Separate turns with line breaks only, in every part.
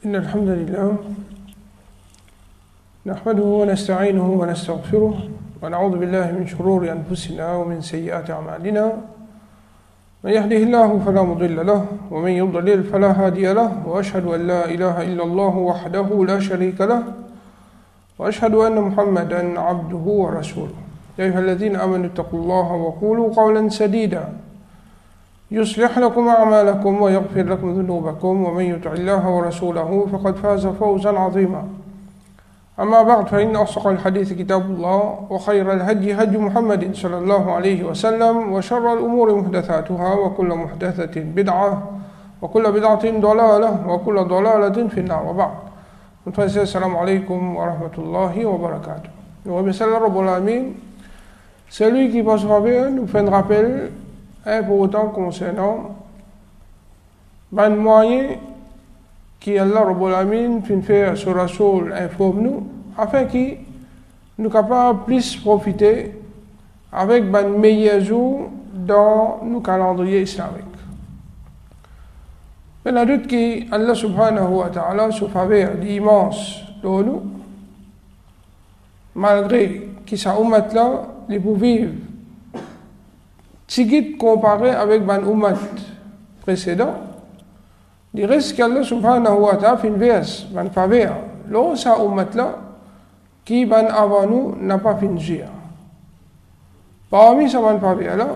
إن الحمد لله نحمده ونستعينه ونستغفره ونعوذ بالله من شرور أنفسنا ومن سيئات أعمالنا من يهده الله فلا مضل له ومن يضلل فلا هادي له وأشهد أن لا إله إلا الله وحده لا شريك له وأشهد أن محمدا عبده ورسوله يا أيها الذين آمنوا اتقوا الله وقولوا قولا سديدا يصلح لكم أعمالكم ويغفر لكم ذنوبكم ومن يطع الله ورسوله فقد فاز فوزا عظيما أما بعد فإن أصدق الحديث كتاب الله وخير الهدي هدي محمد صلى الله عليه وسلم وشر الأمور محدثاتها وكل محدثة بدعة وكل بدعة ضلالة وكل ضلالة في النار وبعد. السلام عليكم ورحمة الله وبركاته. Nous remercions Allah Rabbul Alamin, celui qui passe faveur nous fait un rappel pour autant concernant un moyen qui Allah Rabbul Alamin fait faire sur Rasoul informe nous afin que nous capables plus profiter avec un meilleur jour dans nos calendriers islamiques. Mais la doute que Allah subhanahu wa ta'ala se faveur d'immense de nous, malgré que sa ummat là, les pour vivre, si comparé avec ban ummat précédent, il reste qu'Allah subhanahu wa ta'ala fait une verse, ban faveur, là, sa ummat là, qui ban avant nous n'a pas fait une gire. Parmi sa ban faveur là,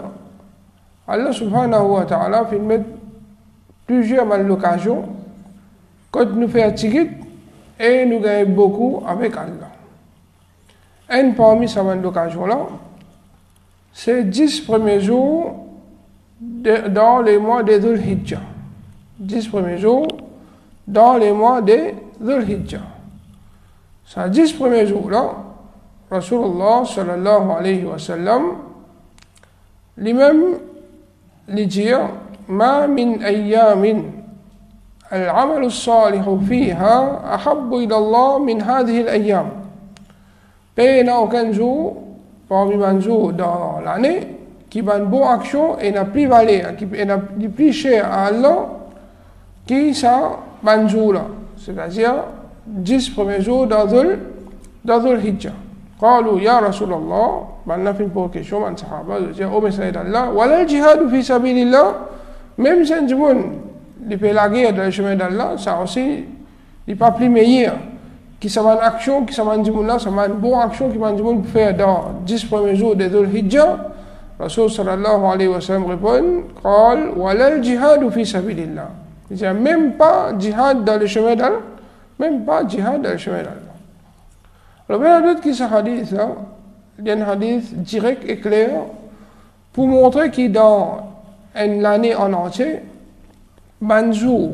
Allah subhanahu wa ta'ala fait mettre plusieurs occasions quand nous faisons tigit et nous gagnons beaucoup avec Allah. Un parmi ces occasions-là, c'est 10 premiers jours dans les mois de Dhul Hijjah. 10 premiers jours dans les mois de Dhul Hijjah. Ces 10 premiers jours-là, Rasulullah sallallahu alayhi wa sallam, lui-même, lui dit ما من أيام العمل الصالح فيها أحب إلى الله من هذه الأيام. Il n'y a aucun jour, parmi les jours dans l'année, qui va une bonne action et n'a plus valeur, qui est plus cher à Allah, qui ça, ban jour-là. C'est-à-dire, 10 premiers jours dans Dhul Hijjah. قالوا يا رسول الله بعدنا في البوكيشن عن صحابة أو مسألة الله ولا الجهاد في سبيل الله. Même si un monde qui fait la guerre dans le chemin d'Allah, ça aussi n'est pas plus meilleur. Qui ça une action, qui ça une bonne action qui va pour faire dans 10 premiers jours de Dhul Hijjah. Rasul sallallahu alayhi wa sallam répond قال ولا الجهاد في سبيل الله. Il dit même pas jihad dans le chemin d'Allah, même pas jihad dans le chemin d'Allah. Alors bien d'autres qui ce hadith là, il y a un hadith direct et clair pour montrer que dans l'année en entier, ban jour,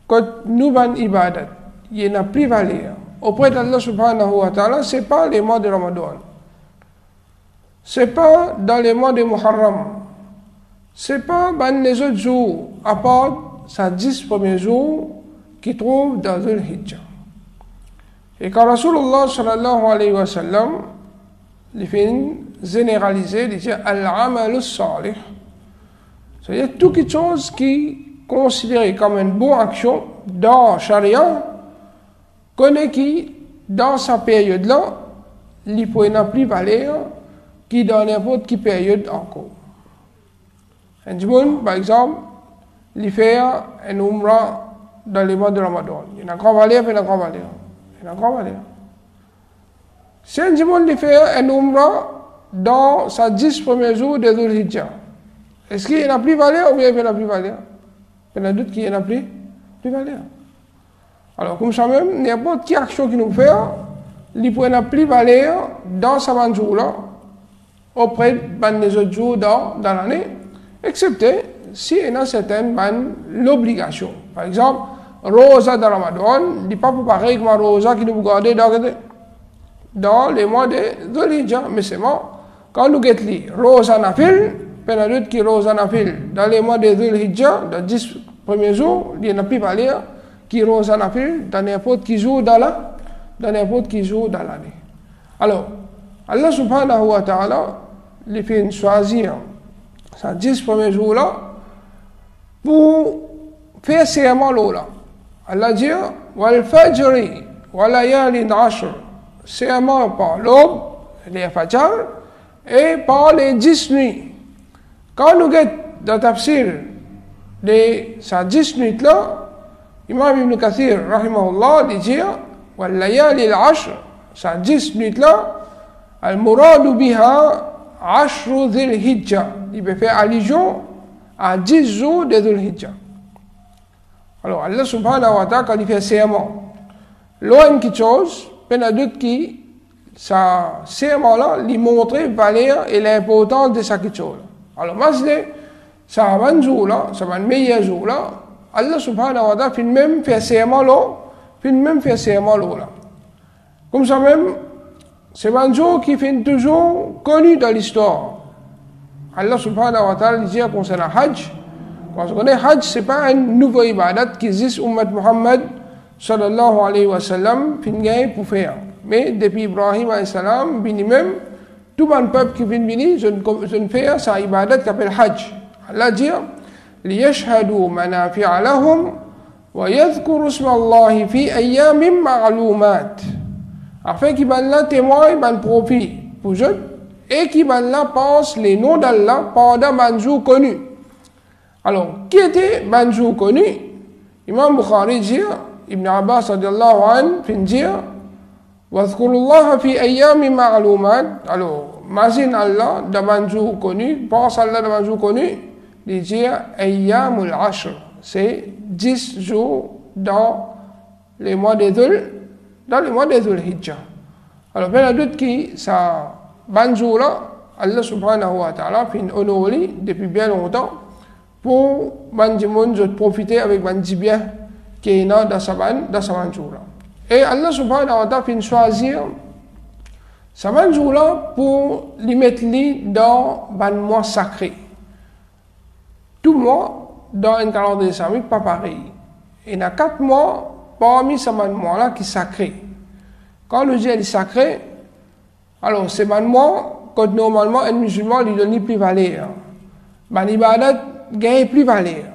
quand nous ban ibadat, il n'y a plus valeur. Auprès d'Allah subhanahu wa ta'ala, ce n'est pas les mois de Ramadan. Ce n'est pas dans les mois de Muharram. Ce n'est pas ban les autres jours, à part ces 10 premiers jours qui trouvent dans Dhul Hijjah. Et quand Rasulullah sallallahu alayhi wa sallam, il fait généraliser, il dit Al-amal salih. C'est-à-dire toute chose qui est considérée comme une bonne action dans Sharia, connaît qui, dans sa période-là, il peut n'a plus valeur qui dans n'importe quelle période encore. Un jour, par exemple, il fait un umrah dans les mois de Ramadan. Il y a une grande valeur, il y a une grande valeur. Il y a une grande valeur. Si un jour, il fait un umrah dans sa 10 premiers jours de Dhul Hijjah, est-ce qu'il n'y a plus valeur ou bien il n'y a plus valeur? Il y a doute qu'il n'y a plus valeur. Alors, comme ça même, n'importe quelle action qui nous fait, il peut n'a plus valeur dans sa ban jour-là, auprès des autres jours dans l'année, excepté si il y a certaines l'obligation. Par exemple, Rosa de Ramadan, il n'est pas pareil que Rosa qui nous garde dans les mois de Dhul Hijjah, mais c'est bon. Quand nous guettons Rosa Nafil, Penadut qui Rosa Nafil, dans les mois de Dhul Hijjah, dans 10 premiers jours, il n'y a plus valeur qui Rosa Nafil dans n'importe qui jour dans l'année. Alors, Allah subhanahu wa ta'ala, il fait choisir ces 10 premiers jours-là pour faire serment là. Allah dit wal fajri wa layalin ashr, serment par l'aube, les fajr, et par les 10 nuits. Quand nous guettons dans le tafsir de ces 10 nuits là, Imam Ibn Kathir rahimahullah dit wal layalil ashr, ces 10 nuits là, al muradu biha ashru dhil hijja, il peut faire allusion à 10 jours de dhul hijja. Alors Allah subhanahu wa ta'ala, quand il fait serment, loin quelque chose, il y a d'autres qui, ce serment-là, lui montre la valeur et l'importance de cette chose. Alors, masle, ça va un jour là, ça va un meilleur jour là, Allah subhanahu wa ta'ala fait même faire serment là, fait même faire serment là. Comme ça même, c'est un jour qui fait toujours connu dans l'histoire. Allah subhanahu wa ta'ala dit concernant Hajj, parce qu'on est Hajj, ce n'est pas un nouveau ibadat qui existe Ummat Muhammad sallallahu alayhi wa sallam pour faire. Mais depuis Ibrahim alayhi salam, même, tout le peuple qui vient venir, je ne fais ça ibadat qui s'appelle Hajj. Allah dit ليشهدوا منافع لهم ويذكروا اسم الله في أيام معلومات, afin qu'ils van là témoignent, van profit pour eux, et qu'ils van là pensent les noms d'Allah pendant un jour connu. Alors, qui était un jour connu? Imam Bukhari dit, Ibn Abbas radiallahu anhu fin dire, وَاذْكُرُوا اللَّهَ فِي أَيَّامٍ مَعْلُومَاتٍ. Alors, imagine Allah dans un jour connu, pense Allah dans un jour connu, il dit Ayyamul Ashr, c'est 10 jours dans les mois des Dhul Hijjah. Alors, il y a d'autres qui, ça, ban jour là, Allah subhanahu wa ta'ala fin honoré depuis bien longtemps pour ban monde de profiter avec ban bien qui est dans sa ban jour là. Et Allah subhanahu wa ta'ala fin choisir sa ban jour là pour les mettre dans ban mois sacré. Tout mois dans un calendrier islamique pas pareil. Il y a 4 mois parmi ces mois-là qui sont sacrés. Quand le Dieu est sacré, alors ces mois, quand normalement un musulman lui donne plus valeur, l'ibadat gagne plus valeur.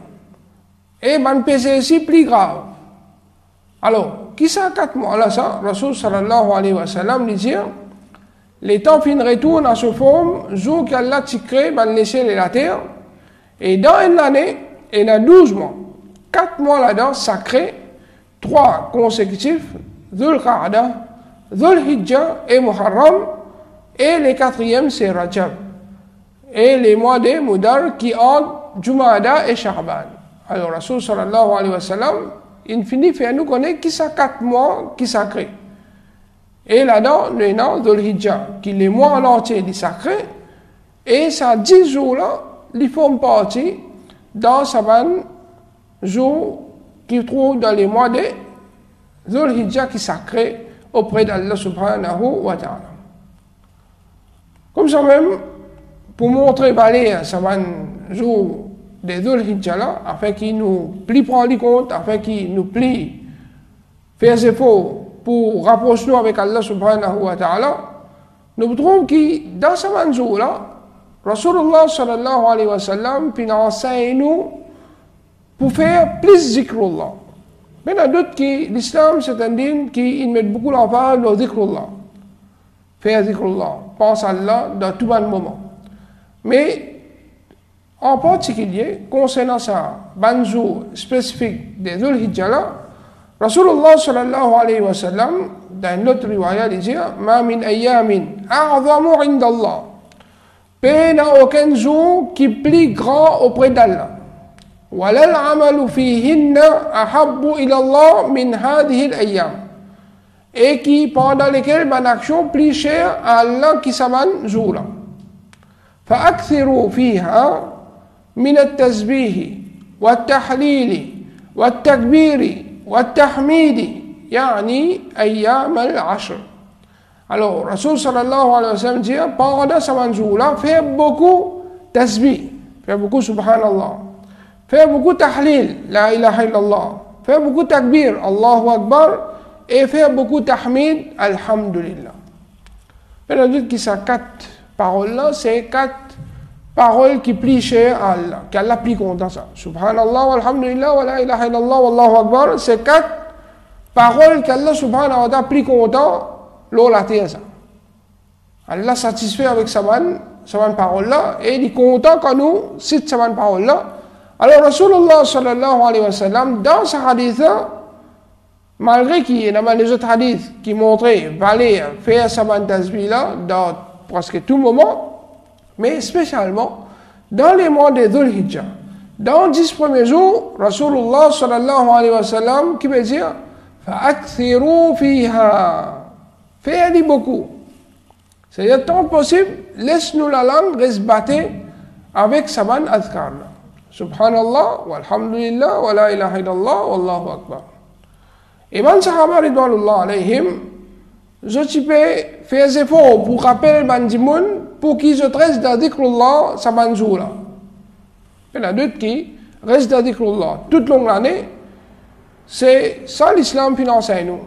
Et péché aussi plus grave. Alors, qui sont 4 mois là ça? Rasul sallallahu alayhi wa sallam dit les temps fin retournent à ce forme, jour qu'Allah t'y crée, les ciels et la terre. Et dans une année, il y a 12 mois. 4 mois là-dedans, sacrés, 3 consécutifs, Dhul Qa'dah, Dhul Hijjah et Muharram, et les 4e, c'est Rajab. Et les mois de Mudar qui ont Jumada et Sha'ban. Alors, Rasul sallallahu alayhi wa sallam, il finit faire nous connaître qui sont 4 mois qui sont sacrés. Et là-dedans, nous avons Dhul Hijjah, qui les mois en entier des sacrés, et ça 10 jours là, ils font partie dans ce jour qui trouve dans les mois de Dhul Hijjah qui sacré auprès d'Allah subhanahu wa ta'ala. Comme ça même, pour montrer ce jour de Dhul Hijjah là, afin qu'il nous plie prendre compte, afin qu'il nous plie faire des efforts pour rapprocher nous avec Allah subhanahu wa ta'ala, nous trouvons que dans ce jour là, Rasulullah sallallahu alayhi wa sallam puis enseigne nous pour faire plus zikrullah. Mais il y a d'autres qui, l'islam c'est un dîme qui met beaucoup l'emphase dans zikrullah. Faire zikrullah, pense à Allah dans tout bon moment. Mais en particulier, concernant ça, un jour spécifique des Dhul Hijjah là, Rasulullah sallallahu alayhi wa sallam, dans notre riwaya, il dit Ma min ayyamin a'zamu inda Allah. Il n'y a aucun jour qui est plus grand auprès d'Allah. وَلَا الْعَمَلُ فِيهِنَّ أَحَبُّ إِلَى اللَّهِ مِنْ هَذِهِ الْأَيَّامِ. Et qui, pendant lesquels, une action plus chère à Allah qui s'amène jour là. فَأَكْثِرُوا فِيهَا مِنَ التَّسْبِيحِ وَالتَّحْلِيلِ وَالتَّكْبِيرِ وَالتَّحْمِيدِ يعني أيام العشر. Alors, Rasul sallallahu alayhi wa sallam dit, pendant ce jour-là, fais beaucoup tasbih, fais beaucoup subhanallah, fais beaucoup tahlil, la ilaha illallah, fais beaucoup takbir, Allahu akbar, et fais beaucoup tahmid, alhamdulillah. Mais on dit que ces 4 paroles-là, c'est 4 paroles qui plient chères à Allah, qu'Allah plie content ça. Subhanallah, walhamdulillah, wa la ilaha illallah, wallahu akbar, c'est 4 paroles qu'Allah subhanahu wa ta'ala plie content, l'eau la terre ça. Allah satisfait avec sa parole là, et il est content quand nous cite sa parole là. Alors Rasulullah sallallahu alayhi wa sallam, dans ce hadith là, malgré qu'il y a les autres hadiths qui montraient valer faire sa tasbih là dans presque tout moment, mais spécialement dans les mois de Dhul Hijjah, dans 10 premiers jours, Rasulullah sallallahu alayhi wa sallam qui veut dire fa'akthiru fiha, faites beaucoup. C'est-à-dire tant que possible, laisse-nous la langue reste battée avec sa adhkar. Subhanallah, walhamdulillah, wa la ilaha illallah, wallahu akbar. Et man sahaba ridwanullah alayhim, je peux faire des efforts pour rappeler bandimoun pour qu'ils se restent dans dhikrullah sa banjoula. Il y en a d'autres qui restent dans dhikrullah toute longue l'année. C'est ça l'islam qui enseigne nous.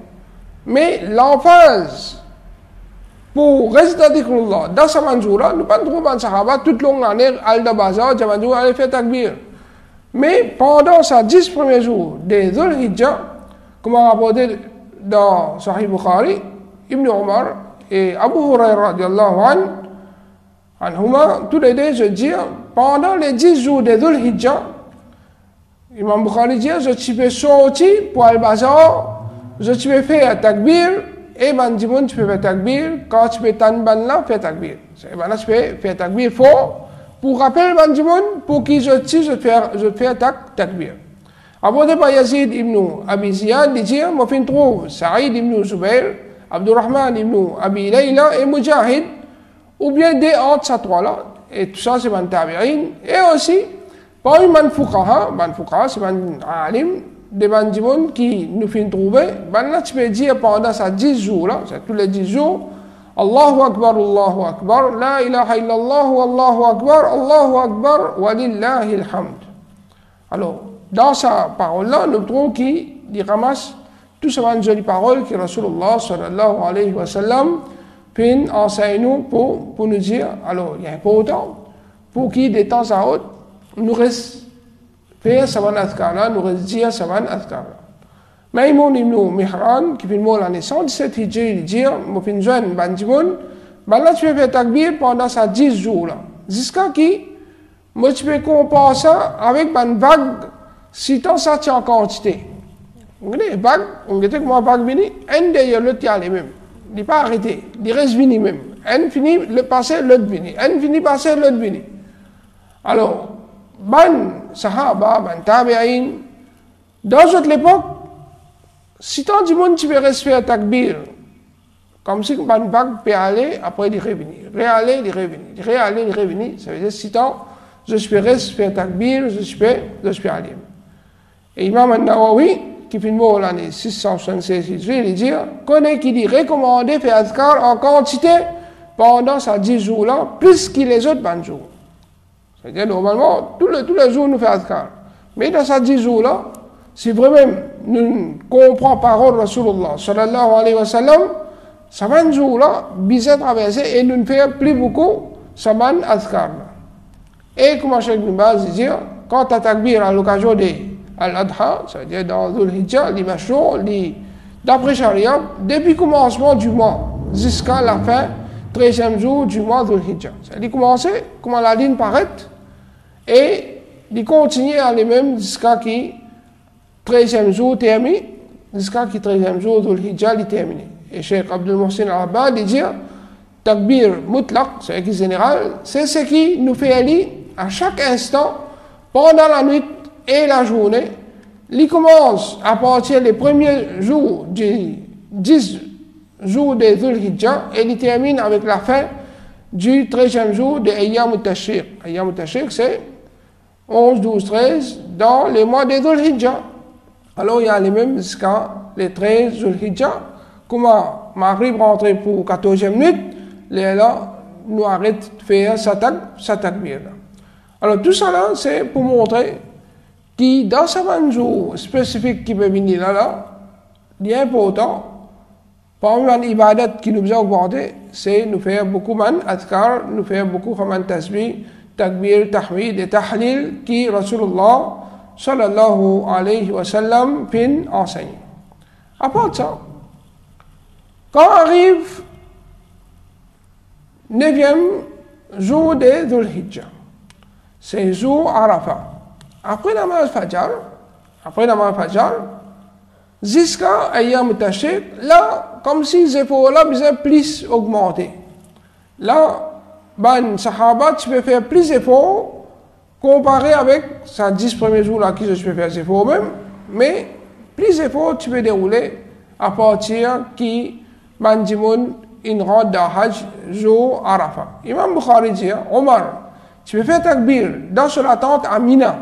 Mais l'emphase pour rester dans dhikrullah dans sa banjoula, nous ne trouvons pas de sahaba toute longue l'année, al-Dabaza, Jamanjou, al fait takbir. Mais pendant ces 10 premiers jours de Dhul Hijjah, comme rapporté dans Sahih Bukhari, Ibn Omar et Abu Hurairah radiallahu anhuma, tous les deux, je dis, pendant les 10 jours de Dhul Hijjah, Imam Bukhari dit, je suis sorti pour Al-Bazar, je suis fait takbir, et bandimoun, tu peux faire takbir, quand tu fais tanban là, fais takbir. C'est ben là, tu peux faire takbir fort, pour rappeler bandimoun, pour qu'ils je fais takbir. Abu Dhaba Yazid ibn Abi Ziyad dit, moi fin trouve Saïd ibn Zubair, Abdurrahman ibn Abi Layla et Mujahid, ou bien des entre ces trois-là, et tout ça c'est man tabi'in, et aussi, parmi man fuqaha c'est man alim, des bandimoun qui nous fin trouver, ben là tu peux dire pendant ces 10 jours-là, c'est tous les 10 jours, Allahu Akbar, la ilaha illallah, Allahu Akbar, walillahi alhamd. Alors, dans sa parole-là, nous trouvons qu'il ramasse tout ce genre de paroles que Rasulullah sallallahu alayhi wa sallam enseigne nous pour nous dire, alors il est important pour qu'il de temps à autre nous reste faire sa adhkar-là, nous reste dire sa adhkar-là. Maïmoun ibn Mihran, qui fait mort l'année 117 Hijri, il dit, moi fin jeune bandimoun, ben là tu peux faire takbir pendant ces 10 jours-là. Jusqu'à qui, moi tu peux comparer ça avec une vague, si tant ça tient en quantité. Vous voyez, vague, on dit que moi vague vini, un d'ailleurs l'autre y a les mêmes. Il n'est pas arrêté, il reste vini même. Un finit le passé, l'autre vini. Un finit passer, l'autre vini. Alors, ban sahaba, ban tabi'in, dans cette époque, si tant du monde tu veux rester faire takbir, comme si ban vague peut aller, après il revenir. Réaller, il revenir. Réaller, il revenir. Ça veut dire si tant, je suis rester faire takbir, je suis aller. Et Imam al-Nawawi, qui fait mort l'année 676, il dit, connaît qu'il dit recommandé faire adhkar en quantité pendant ces 10 jours-là, plus que les autres 20 jours. C'est-à-dire, normalement, tous les jours, nous faisons adhkar. Mais dans ces 10 jours-là, si vraiment nous comprenons la parole de Rasulullah sallallahu alayhi wa sallam, ces 20 jours-là, bien traversé et nous ne faisons plus beaucoup ces adhkar. Et comme Cheikh Ibn Baz dit, quand tu as takbir à l'occasion de Al-Adha, c'est-à-dire dans Dhul Hijjah, les machons, d'après Sharia, depuis le commencement du mois jusqu'à la fin, 13e jour du mois Dhul Hijjah. C'est-à-dire commencer, comment la ligne paraît, et il continue à lui-même jusqu'à qui 13e jour termine, jusqu'à qui 13e jour Dhul Hijjah est terminé. Et Cheikh Abdul Mohsin Al-Abbad dit, takbir mutlaq, c'est général, c'est ce qui nous fait aller à chaque instant, pendant la nuit et la journée, il commence à partir des premiers jours du 10 jours de Dhul Hijjah et il termine avec la fin du 13e jour de Ayyam al-Tashriq. Ayyam al-Tashriq, c'est 11, 12, 13 dans les mois de Dhul Hijjah. Alors il y a les mêmes jusqu'à les 13 Dhul Hijjah. Comment Maghrib rentre pour 14e minute, là, nous arrête de faire sa takbir. Alors tout ça là, c'est pour montrer qui dans ce jour spécifique qui peut venir là, il est important, parmi les ibadats qui nous ont augmenté, c'est nous faire beaucoup de adhkar, nous faire beaucoup de tasbih takbir, tahmid et tahlil qui Rasulullah sallallahu alayhi wa sallam fin enseigne. À part ça, quand arrive 9e jour de Dhul Hijjah, c'est jour Arafat. Après la Fajr, jusqu'à Ayyam Tashriq, là, comme si les efforts-là besoin plus augmenter. Là, ben, Sahaba, tu peux faire plus d'efforts comparé avec ces 10 premiers jours-là qui je peux faire des efforts même, mais plus d'efforts tu peux dérouler à partir qui ben, une rente de Hajj jour Arafat. Imam Bukhari dit, Omar, tu peux faire takbir dans son attente à Mina.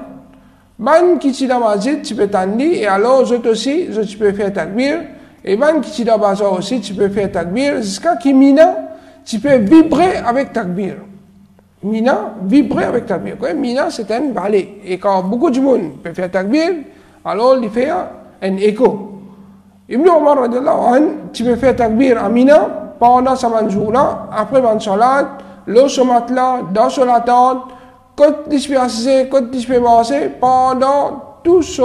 Ben qui t'y dans Masjid, tu peux t'ennuyer, et alors je aussi, tu peux faire takbir, et ben qui t'y dans Bazar aussi, tu peux faire takbir, jusqu'à qui Mina, tu peux vibrer avec takbir. Mina, vibrer avec takbir. Mina, c'est un balai. Et quand beaucoup de monde peut faire takbir, alors il fait un écho. Ibn Omar, tu peux faire takbir à Mina pendant ce jour-là, après le salat, le somat là, dans son attente, quand tu peux assister, quand tu peux manger, pendant tout ce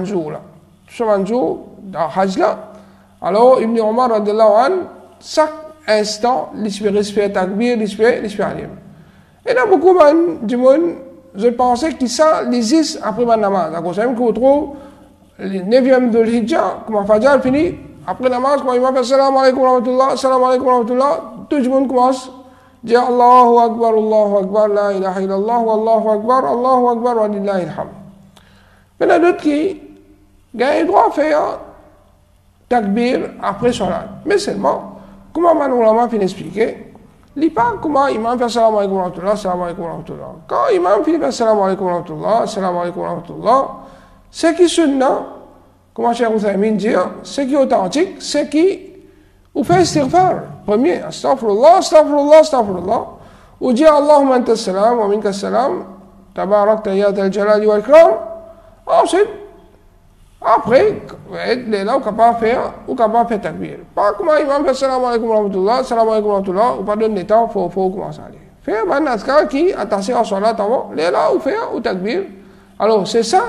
jour-là. Tout ce jour, dans Hajj là. Alors, Ibn Omar, chaque instant, il peut faire takbir, il peut aller. Et là, beaucoup de monde, je pensais que ça, les 10 après ma namaz. À cause même qu'on trouve le 9e de l'Hijjah, comme Fajr fini, après la namaz, quand il m'a fait salam alaikum wa rahmatullah, salam alaikum wa rahmatullah, tout le monde commence à dire Allahu Akbar, la ilaha illallah, Allahu Akbar, wa lillahi alhamd. Mais il y a d'autres qui ont le droit à faire takbir après salat. Mais seulement, comment Manoulama finit d'expliquer, il n'y a pas comment Imam fait salam alaikum wa rahmatullah, salam alaikum wa rahmatullah. Quand Imam finit par salam alaikum wa rahmatullah, salam alaikum wa rahmatullah, ce qui est sunna, comment Cheikh Uthaymin dit, ce qui est authentique, c'est qui ou fait istighfar. Premier, astaghfirullah, astaghfirullah, astaghfirullah. Ou dit Allahumma anta salam wa minka salam, tabarakta ya dal jalali wal ikram. Ensuite, après, les là, on est capable de faire takbir. Pas comme Imam fait salam alaikum wa rahmatullah, salam alaikum wa rahmatullah, ou pas donner le temps, il faut commencer à aller. Faire un askar qui attaché à salat avant, les là, ou faire ou takbir. Alors, c'est ça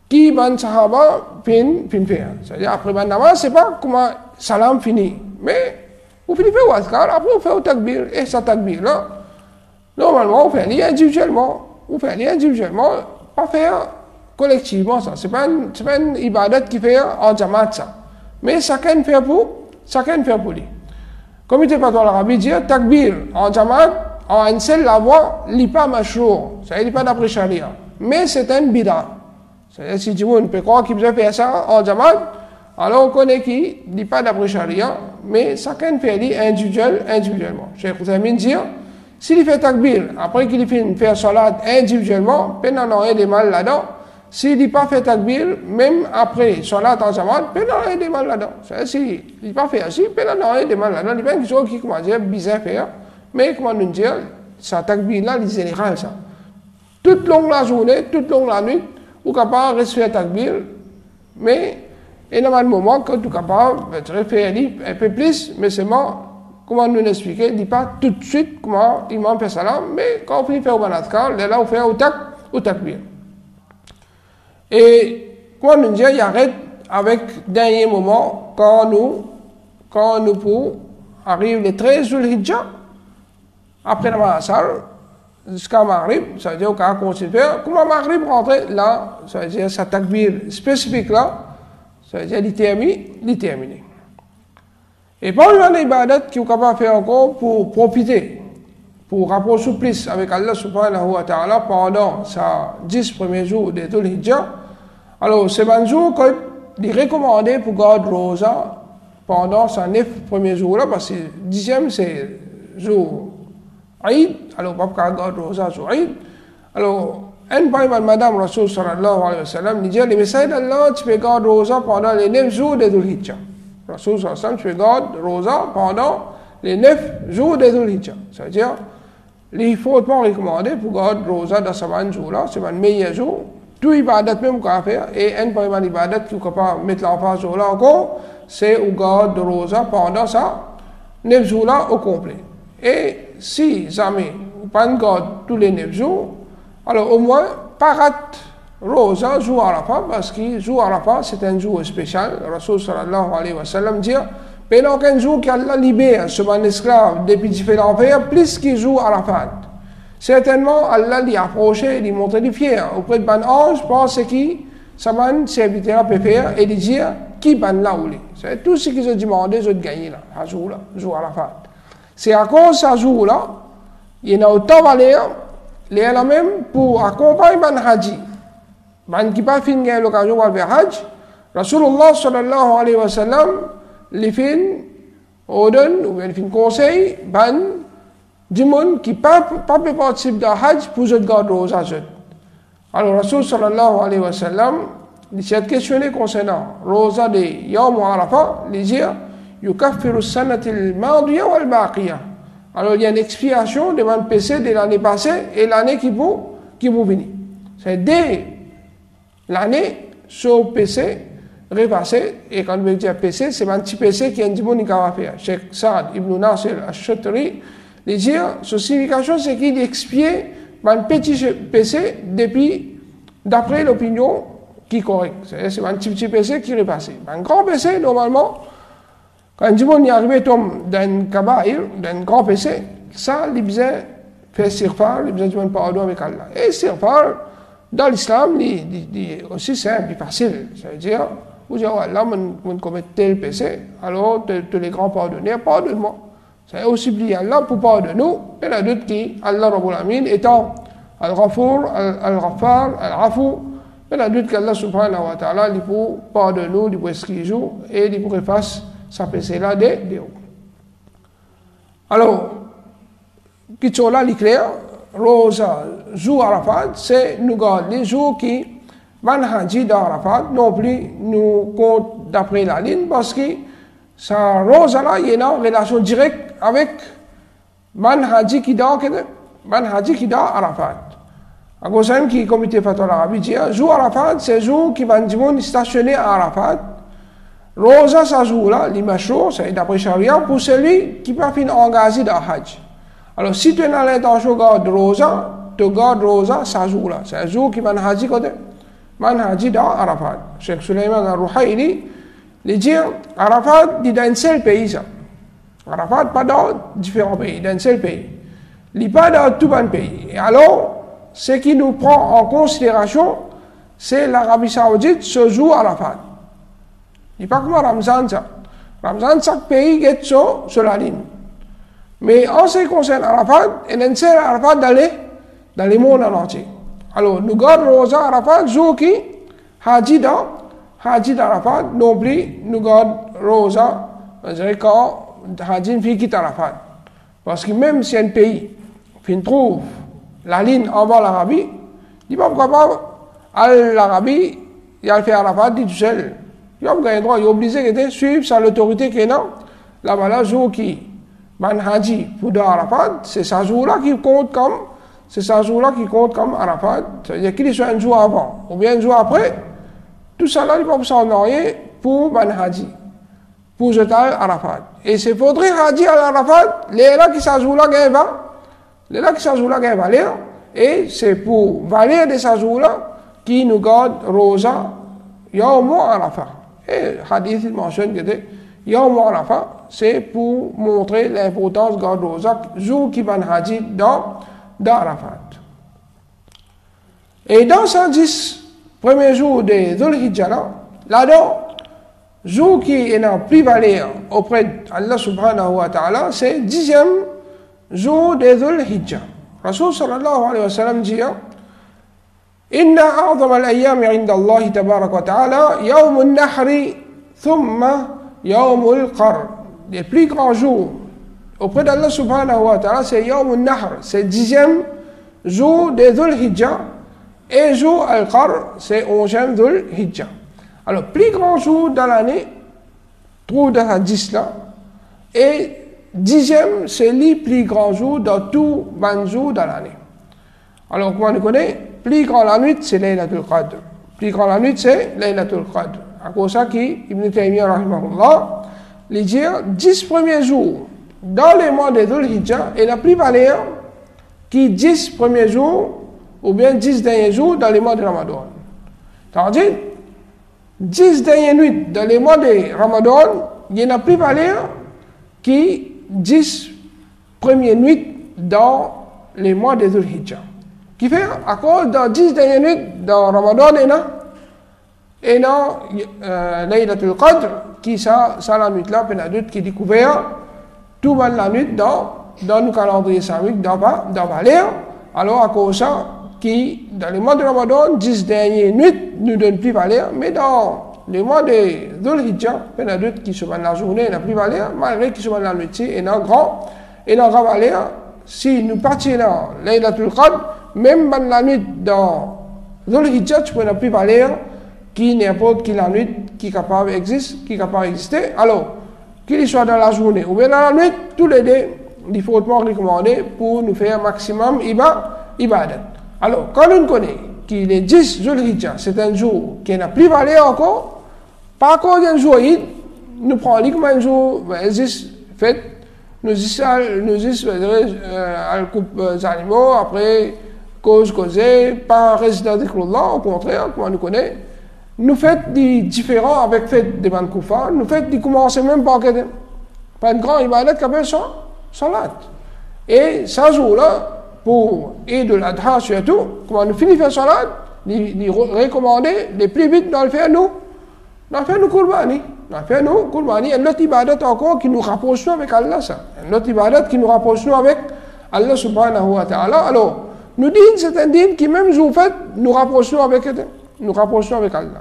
qui ban sahaba fin faire. C'est-à-dire, après ban namaz, c'est pas comment salam fini. Mais, vous finissez au askar, après, vous faites au takbir. Et ça takbir là, normalement, vous faites individuellement. Vous faites individuellement, pas faire collectivement ça. C'est pas une ibadat qui fait en jamaat ça. Mais chacun fait pour lui. Comme il était pas dans l'Arabie, dit takbir en jamaat, en un seul la voix, il n'est pas mashrour. Ça n'est pas d'après charia. Mais c'est un bida. C'est-à-dire si tu peux croire qu'il peut faire ça en jamaat, alors on connaît qu'il n'est pas d'après charia, mais chacun fait lui individuellement. Cheikh Uthaymin dit, s'il fait takbir, après qu'il fait faire salat individuellement, peine en aurait des mal là-dedans. S'il n'a pas fait takbir, même après salat en jamaat, peine en aurait des mal là-dedans. C'est-à-dire s'il n'a pas fait ainsi, peine en aurait des mal là-dedans. Il y a des gens qui commencent à dire bizarre faire, mais comment nous dire, ça takbir là, c'est général ça. Toute longue la journée, toute longue la nuit, ou capable de rester takbir, mais il y a un moment que tu es capable de faire un peu plus, mais seulement, comment nous l'expliquer, il dit pas tout de suite comment l'imam fait salam, mais quand on finit faire au banatkar, là on fait au takbir. Et comment nous dire, il arrête avec dernier moment, quand nous pour arrive le 13 Dhul Hijjah, après la Asar, jusqu'à Maghrib, ça veut dire qu'on continue de faire. Comment Maghrib rentrer là, ça veut dire sa takbir spécifique là, ça veut dire il termine. Et pas une ibadat qui est capable de faire encore pour profiter, pour rapprocher plus avec Allah subhanahu wa ta'ala pendant ces 10 premiers jours de Dhul Hijjah. Alors, c'est un jour qu'il est recommandé pour garder rosa pendant ces 9 premiers jours là, parce que le 10e c'est jour Eid, alors pas garder rosa sur Eid. Alors, un par Madame Rasul sallallahu alayhi wa sallam, il dit les messages d'Allah, tu peux garder rosa pendant les 9 jours de Dhul Hijjah. Rasul sallallahu alayhi wa sallam, tu peux garder rosa pendant les 9 jours de Dhul Hijjah. C'est-à-dire, il est fortement recommandé pour garder rosa dans ce jour-là, c'est le meilleur jour. Tout ibadat même qu'on va faire, et un par ibadat qui est capable de mettre l'emphase sur là encore, c'est de garder rosa pendant ça, 9 jours-là au complet. Et si jamais pas garde tous les 9 jours, alors au moins, pas rate Rosa, jour Arafat, parce que jour Arafat, c'est un jour spécial. Le Rasul sallallahu alayhi wa sallam dit, pendant qu'un jour qu'Allah libère ce bon esclave depuis différents envers, plus qu'il joue Arafat. Certainement, Allah lui approché, lui montrer du fier. Auprès de ban ange, pense qui, ça ban serviteur peut faire, et lui dire, qui ban là ou lui. C'est tout ce qu'ils ont demandé, ils ont gagné là, à jour là, jour Arafat. C'est à cause de ce jour là, il y en a autant valeur, il y en a même pour accompagner ban haji. Ban qui pas fin gagner l'occasion de faire hajj, Rasulullah sallallahu alayhi wa sallam, les fin ordonne, ou bien les fin conseil, ban, du monde qui pas peut participer dans hajj pour se garder aux azot. Alors Rasul sallallahu alayhi wa sallam, il s'est questionné concernant rosa de Yawm Arafat, il dit, yukaffiru sanati al-madiya wal baqiya. Alors il y a une expiation de mon péché de l'année passée et l'année qui vous venir. C'est dès l'année, ce péché repassé, et quand on veut dire péché, c'est un petit péché qui est un petit peu à faire. Cheikh Saad ibn Nasir al-Shatri, il dit, sa signification, c'est qu'il expie un petit péché depuis, d'après l'opinion qui est correcte. C'est un petit péché qui est repassé. Un grand péché, normalement, quand un petit peu y arrive d'un kabaïr, d'un grand péché, ça, il besoin faire sirfar, il besoin de pardon avec Allah. Et sirfar, dans l'islam, c'est aussi simple, facile. Ça veut dire, vous dites, Allah, on commet tel péché, alors tous les grands pardonneurs, pardonne-moi. C'est aussi prier Allah pour pardonner nous, et la d'autres qui, Allah Rabbul Amin, étant Al-Ghafour, Al-Ghaffar, Al-Afou, et la d'autres qu'Allah subhanahu wa ta'ala, il peut pardonner nous, il peut escrire, et il peut faire sa péché là de haut. Alors, qui sont là, l'éclair, Rosa, jour Arafat, c'est nous garder les jours qui, Manhaji d'Arafat, non plus nous compte d'après la ligne, parce que ça, Rosa là, il y a une relation directe avec Manhaji qui dort Arafat. À cause de qui comité Fatwa l'Arabie dit, jour Arafat, c'est jour qui va stationner à Arafat. Rosa, ça jour là, l'imashur, c'est d'après Sharia, pour celui qui peut finir engagé dans Hajj. Alors, si tu as l'intention de garder Rosa, tu gardes Rosa, ça jour là. C'est un jour qui va Haji côté. Haji dans Arafat. Cheikh Suleiman al-Ruhaili, il dit, Arafat, il est dans un seul pays, ça. Arafat, pas dans différents pays, dans un seul pays. Il n'est pas dans tout un pays. Et alors, ce qui nous prend en considération, c'est l'Arabie Saoudite, ce jour Arafat. Il n'est pas comme Ramzan, ça. Ramzan, chaque pays est sur la ligne. Mais en ce qui concerne Arafat, il y a un seul Arafat dans le monde entier. Alors, nous gardons Rosa Arafat, jour qui, Haji d'Arafat, non plus, nous gardons Rosa, je dirais quand Haji fait quitte Arafat. Parce que même si un pays, qui trouve la ligne avant l'Arabie, il n'est pas capable à l'Arabie, il a fait Arafat, dit tout seul. Il a un droit, il est obligé de suivre sa l'autorité qui est là. Là-bas, là, jour qui, Haji pour Arafat, c'est ce jour-là qui compte comme Arafat. C'est-à-dire qu'il soit un jour avant ou bien un jour après, tout ça là, il va s'en envoyer pour Haji, pour jeter Arafat. Et c'est faudrait Haji à Arafat, les là qui s'ajoutent là, et c'est pour valer de ce jour-là qui nous garde Rosa, Yawm Arafat. Et Hadith il mentionne que Yawm Arafat, c'est pour montrer l'importance de garder Rosa, jour qui va Haji dans Arafat. Et dans 110 premiers jours de Dhul Hijjah, là-dedans, jour qui est en plus valeur auprès d'Allah subhanahu wa ta'ala, c'est 10e jour de Dhul Hijjah. Rasul sallallahu alayhi wa sallam dit, إن أعظم الأيام عند الله تبارك وتعالى يوم النحر ثم يوم القر. Les plus grands jours auprès d'Allah subhanahu wa ta'ala, c'est Yawm al-Nahr, c'est 10e jour de Dhul Hijjah, et jour al-Qar, c'est 11e Dhul Hijjah. Alors, plus grand jour dans l'année, trouve dans la 10 là, et 10e, c'est le plus grand jour dans tout les jours dans l'année. Alors, comment on connaît, plus grand la nuit, c'est Laylatul Qadr. Plus grand la nuit, c'est Laylatul Qadr. À cause de ça, Ibn Taymiyyah, rahimahullah, les 10 premiers jours dans les mois de Dhul Hijjah, et la plus valeur qui 10 premiers jours ou bien 10 derniers jours dans les mois de Ramadan. C'est-à-dire, 10 dernières nuits dans les mois de Ramadan, il y en a plus valeur qui 10 premières nuits dans les mois de Dhul Hijjah. Qui fait, à cause de 10 dernières nuits dans Ramadan, et dans Laylatul Qadr, qui ça la nuit là, puis la nuit qui découvert, tout la nuit dans le calendrier islamique, dans Valère. Alors, à cause de ça, qui, dans les mois de Ramadan, 10 dernières nuits ne donnent plus valeur, mais dans les mois de Dhul Hijjah, la nuit qui se met la journée n'a plus valeur, malgré qu'ils se met la nuit, et dans grand valeur, si nous partions dans Laylatul Qadr, même dans la nuit dans Dhul Hijjah, tu peux n'a plus valeur, qui n'importe qui la nuit, qui est capable d'exister. Alors, qu'il soit dans la journée ou bien dans la nuit, tous les deux, il faut hautement recommander pour nous faire maximum ibadat. Alors, quand on connaît qu'il est 10 Dhul Hijjah, c'est un jour qui n'a plus valeur encore, par contre, un jour, nous prenons comme un jour, fait, nous coupe animaux, après, causer, pas résident de Krullah, au contraire, comme on nous connaît, nous faisons des différents avec fait des Bankoufa, nous faisons des commencer même par un grand ibadat qui appelle salat. Et ce jour-là, pour Eid al-Adha surtout, quand nous finissons faire salat, nous recommander les plus vite dans le faire nous Qurbani. Dans le faire nous Qurbani, et l'autre ibadat encore qui nous rapproche avec Allah, ça. L'autre ibadat qui nous rapproche avec Allah subhanahu wa ta'ala. Alors, nous disons, c'est un dîme qui même jour fait, nous rapprochons avec Allah.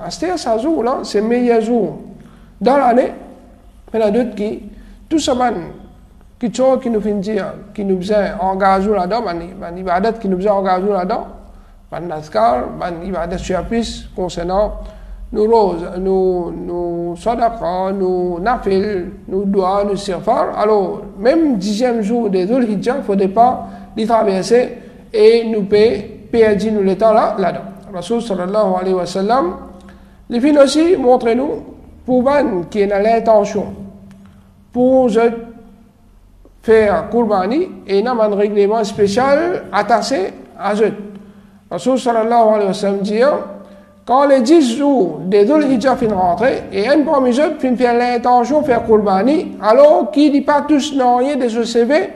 C'est-à-dire, ce jour-là, c'est le meilleur jour dans l'année. Il y en a d'autres qui, tout ça, qui nous fait dire, qui nous faisait engager là-dedans, il y a des qui nous faisait engager là-dedans, il y a des surprises concernant nos roses, nos sadaqa, nos nafil, nos doigts, nos sirfar. Alors, même 10e jour des Dhul Hijjah, il ne faudrait pas les traverser et nous perdre nous le temps là-dedans. Rasul sallallahu alayhi wa sallam, les filles aussi, montrez-nous, pour ban qui est dans l'intention, pour faire Qurbani, et il y a un règlement spécial attaché à eux. Rasul sallallahu alayhi wa sallam dit, quand les 10 jours des Dhul Hijjah finissent rentrer, et un parmi eux finit faire l'intention de faire Qurbani, alors qu'il n'y a pas tous rien de ce CV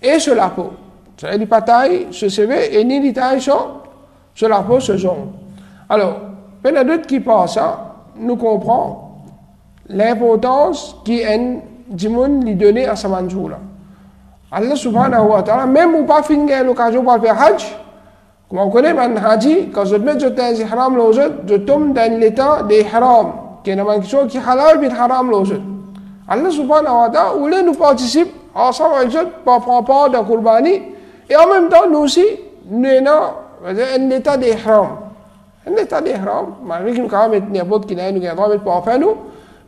et sur la peau. C'est-à-dire, il n'y a pas taille ce CV et ni de taille sur la peau ce jaune. Alors, il y a d'autres qui pensent ça, nous comprenons l'importance qui est du monde lui donner à ce jour-là. Allah subhanahu wa ta'ala, même ou pas finir l'occasion pour faire Hajj, comme on connaît, man Haji, quand je mets dans les ihram, je tombe dans l'état des ihram, qui est quelque chose qui est halal, mais haram. Allah subhanahu wa ta'ala, voulait nous participer ensemble avec eux pour prendre part dans Qurbani, et en même temps, nous aussi, nous avons un état d'ihram. Un état d'ihram, malgré que nous avons n'importe qui n'a nous avons droit pour faire nous,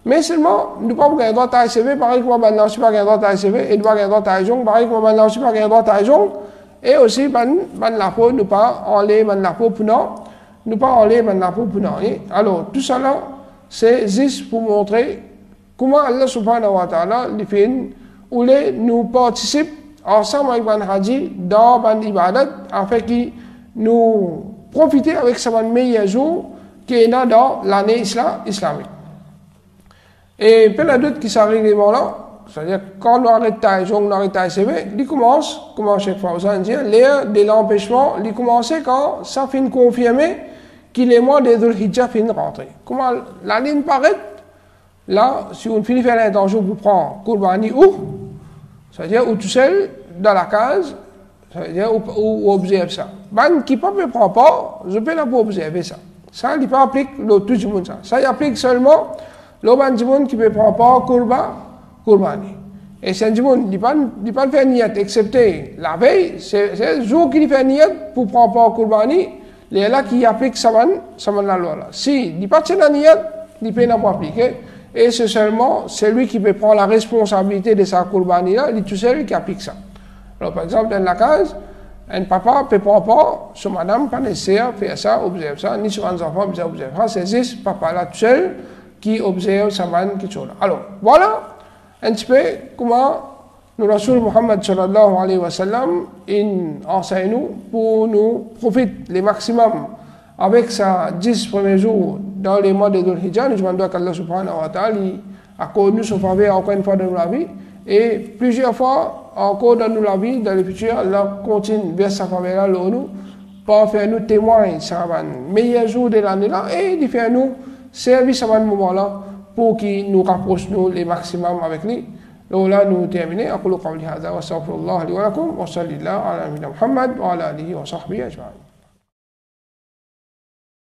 mais seulement, nous n'avons pas droit à ICV, pareil que moi, maintenant, je n'ai pas droit à ICV, et nous n'avons pas droit à Jong, pareil que moi, maintenant, je n'ai pas droit à Jong, et aussi, la peau, nous pas enlever la peau pour nous pas enlever la peau pour nous. Alors, tout ça là, c'est juste pour montrer comment Allah subhanahu wa ta'ala, les filles, où nous participent ensemble avec les Haji dans les ibadat, afin qu'ils nous profitent avec ce meilleur jour qui est dans l'année islamique. Et puis, il y a d'autres qui sont règlement là, c'est-à-dire quand on arrête on arrête CV, il commence, comment chaque fois vous dit, l'air de l'empêchement, il commence quand ça finit confirmer qu'il est mois des Dhul Hijjah finit rentrer. Comment la ligne paraît, là, si on finit faire l'intention pour prendre Qurbani où, c'est-à-dire où tout seul, dans la case, c'est-à-dire où observe ça. Ben, qui ne peut prendre pas, je peux là pour observer ça. Ça, il ne peut pas appliquer tout le monde ça. Ça, il applique seulement le ban du monde qui peut prendre pas Qurbani. Et c'est un du monde, il ne peut pas faire niat, excepté la veille, c'est le jour qu'il fait niat pour prendre pas Qurbani, il est là qui applique saman la loi là. Si il ne peut pas faire niat, il ne peut pas appliquer. Et c'est seulement celui qui peut prendre la responsabilité de sa Qurbani là, il est tout seul qui applique ça. Alors par exemple, dans la case, un papa ne peut pas, sur madame, pas nécessaire, faire ça, observe ça, ni sur un enfant, observe ça. C'est juste papa là tout seul qui observe sa manne qui est là. Alors, voilà un petit peu comment Nous, Rasul Muhammad sallallahu alayhi wa sallam, il enseigne nous pour nous profiter le maximum avec sa 10 premiers jours dans les mois de Dhul Hijjah. Nous demandons qu'Allah subhanahu wa ta'ala a connu son faveur encore une fois dans la vie et plusieurs fois encore dans la vie, dans le futur, Allah continue vers sa faveur là nous pour faire nous témoins ça va meilleur jour de l'année là et de faire nous service à ce moment là pour qu'il nous rapproche nous le maximum avec lui. لولا نتامني أقول قولي هذا وأستغفر الله لي ولكم وصلى الله على نبينا محمد وعلى آله وصحبه أجمعين.